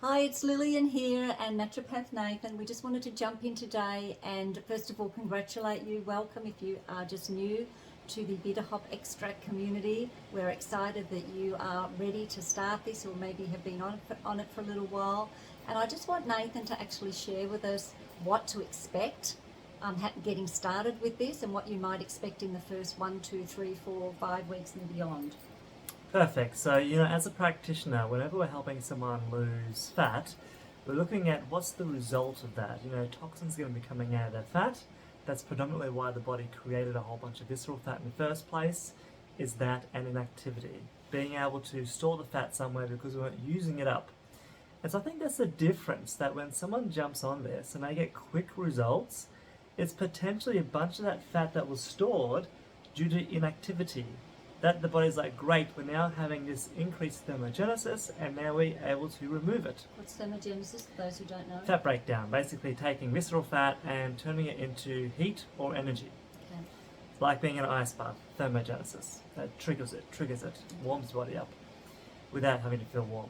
Hi, it's Lillian here and Naturopath Nate, and we just wanted to jump in today and first of all congratulate you. Welcome if you are just new to the bitter hop extract community. We're excited that you are ready to start this, or maybe have been on it for a little while. And I just want Nathan to actually share with us what to expect getting started with this, and what you might expect in the first 1, 2, 3, 4, 5 weeks and beyond. Perfect. So, as a practitioner, whenever we're helping someone lose fat, we're looking at what's the result of that. Toxins are going to be coming out of their fat. That's predominantly why the body created a whole bunch of visceral fat in the first place, is that and inactivity. Being able to store the fat somewhere because we weren't using it up. And so I think that's the difference, that when someone jumps on this and they get quick results, it's potentially a bunch of that fat that was stored due to inactivity. That the body's like, great, we're now having this increased thermogenesis and now we're able to remove it. What's thermogenesis for those who don't know? Fat breakdown, basically taking visceral fat and turning it into heat or energy. Okay. It's like being in an ice bath, thermogenesis. That triggers it, warms the body up without having to feel warm.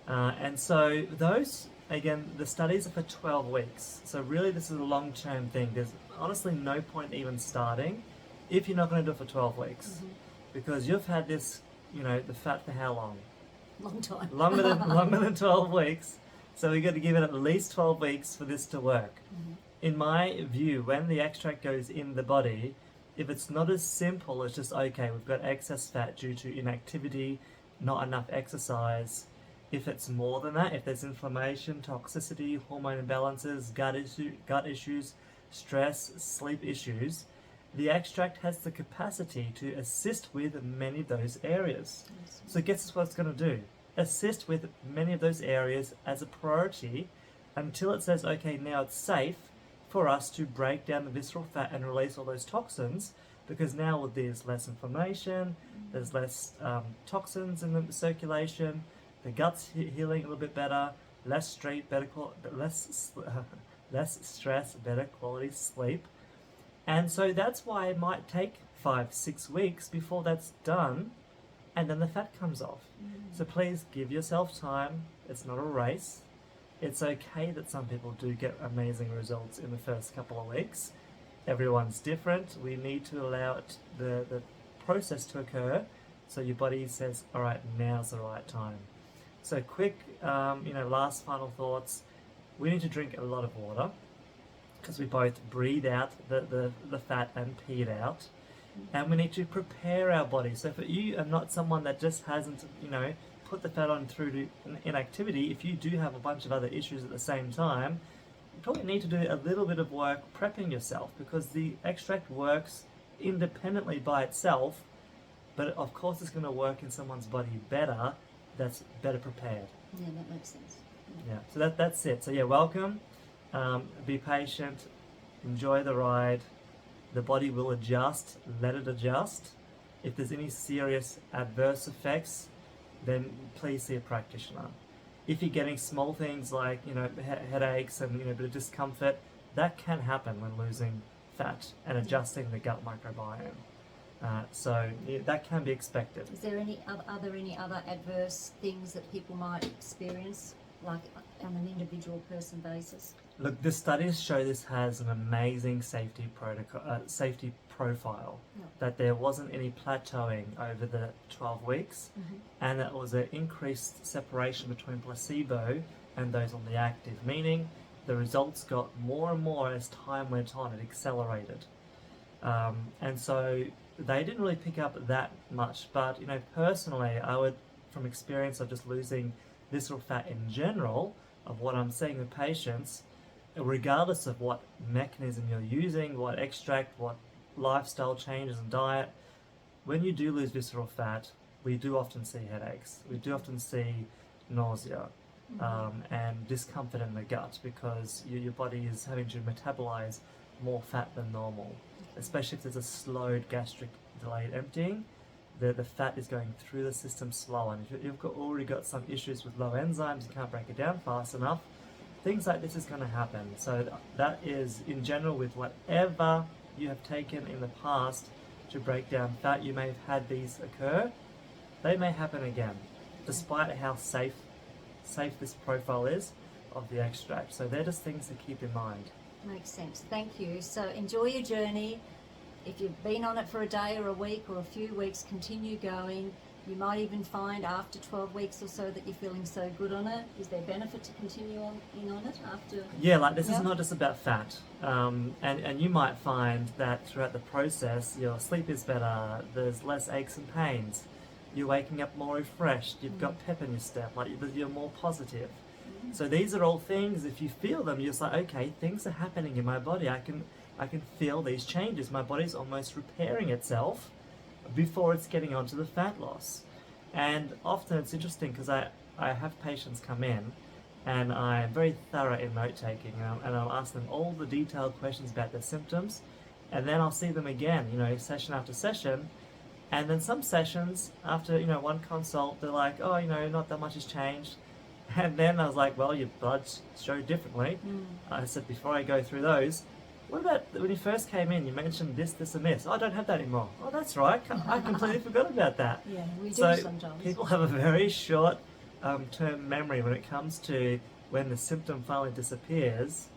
And so those, again, the studies are for 12 weeks. So really this is a long-term thing. There's honestly no point even starting if you're not going to do it for 12 weeks. Mm-hmm. Because you've had this, the fat for how long? Long time. Longer than 12 weeks. So we've got to give it at least 12 weeks for this to work. Mm-hmm. In my view, when the extract goes in the body, if it's not as simple as just, okay, we've got excess fat due to inactivity, not enough exercise. If it's more than that, if there's inflammation, toxicity, hormone imbalances, gut issues, stress, sleep issues, the extract has the capacity to assist with many of those areas. Yes. So guess what it's going to do? Assist with many of those areas as a priority until it says, okay, now it's safe for us to break down the visceral fat and release all those toxins, because now there's less inflammation, there's less toxins in the circulation, the gut's healing a little bit better, less stress, better quality sleep. And so that's why it might take 5-6 weeks before that's done, and then the fat comes off. Mm. So please give yourself time. It's not a race. It's okay that some people do get amazing results in the first couple of weeks. Everyone's different. We need to allow the process to occur so your body says, all right, now's the right time. So quick, last final thoughts. We need to drink a lot of water, because we both breathe out the fat and pee it out. And we need to prepare our body. So if you are not someone that just hasn't, put the fat on through to inactivity, if you do have a bunch of other issues at the same time, you probably need to do a little bit of work prepping yourself, because the extract works independently by itself, but of course it's going to work in someone's body better that's better prepared. Yeah, that makes sense. Yeah, so that's it. So yeah, welcome. Be patient, enjoy the ride. The body will adjust, let it adjust. If there's any serious adverse effects, then please see a practitioner. If you're getting small things like, headaches and, a bit of discomfort, that can happen when losing fat and adjusting the gut microbiome. So that can be expected. Is there are there any other adverse things that people might experience, like on an individual person basis? Look, the studies show this has an amazing safety profile. Yeah. That there wasn't any plateauing over the 12 weeks, mm-hmm. and that was an increased separation between placebo and those on the active, meaning the results got more and more as time went on. It accelerated. And so they didn't really pick up that much, but personally, I would, from experience of just losing visceral fat in general, of what I'm seeing with patients, regardless of what mechanism you're using, what extract, what lifestyle changes and diet, when you do lose visceral fat, we do often see headaches. We do often see nausea, and discomfort in the gut, because your body is having to metabolize more fat than normal, especially if there's a slowed gastric delayed emptying. The fat is going through the system slower, and if you've already got some issues with low enzymes, you can't break it down fast enough, things like this is going to happen. So that is, in general, with whatever you have taken in the past to break down fat, you may have had these occur. They may happen again, despite how safe safe this profile is of the extract. So they're just things to keep in mind. Makes sense. Thank you. So enjoy your journey. If you've been on it for a day or a week or a few weeks, continue going. You might even find after 12 weeks or so that you're feeling so good on it. Is there benefit to continue on it after? Yeah, like this is not just about fat. And you might find that throughout the process, your sleep is better, there's less aches and pains, you're waking up more refreshed, you've got pep in your step, like you're more positive. So these are all things, if you feel them, you're just like, okay, things are happening in my body. I can feel these changes. My body's almost repairing itself before it's getting onto the fat loss. And often it's interesting because I have patients come in and I'm very thorough in note taking, and I'll ask them all the detailed questions about their symptoms, and then I'll see them again, session after session. And then some sessions after one consult, they're like, oh, not that much has changed. And then I was like, well, your bloods show differently. I said, before I go through those, what about when you first came in, you mentioned this, this and this. Oh, I don't have that anymore. Oh, that's right. I completely forgot about that. Yeah, we do so sometimes. People have a very short term memory when it comes to when the symptom finally disappears,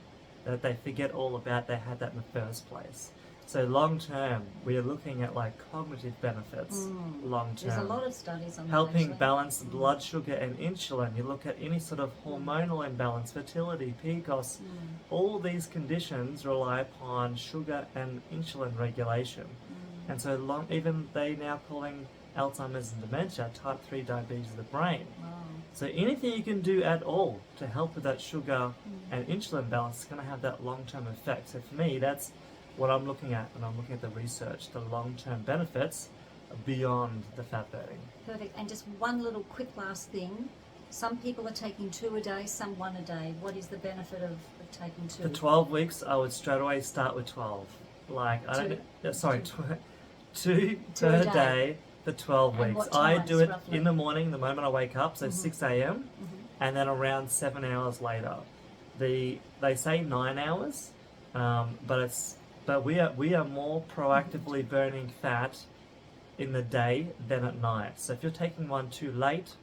that they forget all about they had that in the first place. So long term, we are looking at like cognitive benefits. Long term, there's a lot of studies on that, helping actually. balance blood sugar and insulin. You look at any sort of hormonal imbalance, fertility, PCOS. All these conditions rely upon sugar and insulin regulation. And so even they now calling Alzheimer's and dementia type 3 diabetes of the brain. Wow. So anything you can do at all to help with that sugar and insulin balance is going to have that long-term effect. So for me, that's what I'm looking at when I'm looking at the research, the long-term benefits beyond the fat burning. Perfect. And just one little quick last thing. Some people are taking 2 a day, some 1 a day. What is the benefit of taking 2? For 12 weeks, I would straight away start with 12. Like, I don't, sorry, 2 per day for 12 And weeks. what I times, do it roughly? in the morning, the moment I wake up, so 6 a.m., and then around 7 hours later. They say 9 hours, but we are more proactively burning fat in the day than at night. So if you're taking one too late,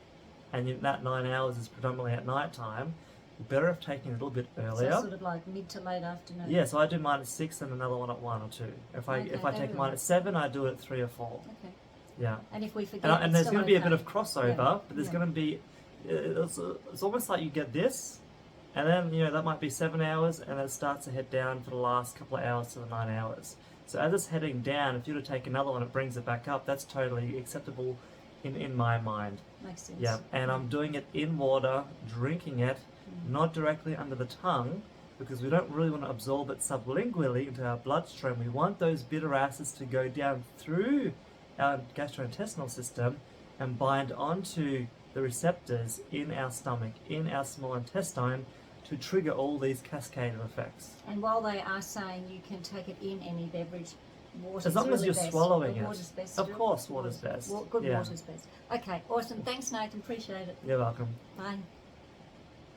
and that 9 hours is predominantly at night time, you're better off taking a little bit earlier. So sort of like mid to late afternoon. Yeah, so I do mine at 6 and another one at 1 or 2. If I take mine at 7, I do it at 3 or 4. Okay. Yeah. And if we forget, And there's going to be a bit of crossover, but there's Yeah. going to be, it's almost like you get this, and then, that might be 7 hours, and then it starts to head down for the last couple of hours to the 9 hours. So as it's heading down, if you were to take another one, it brings it back up. That's totally acceptable in my mind. Makes sense. Yeah, and I'm doing it in water, drinking it, not directly under the tongue, because we don't really want to absorb it sublingually into our bloodstream. We want those bitter acids to go down through our gastrointestinal system and bind onto the receptors in our stomach, in our small intestine, to trigger all these cascade of effects. And while they are saying you can take it in any beverage, water As long as you're swallowing it. Water's best. Of course, water's best. Good Yeah. water's best. Okay, awesome. Thanks, Nathan. Appreciate it. You're welcome. Bye.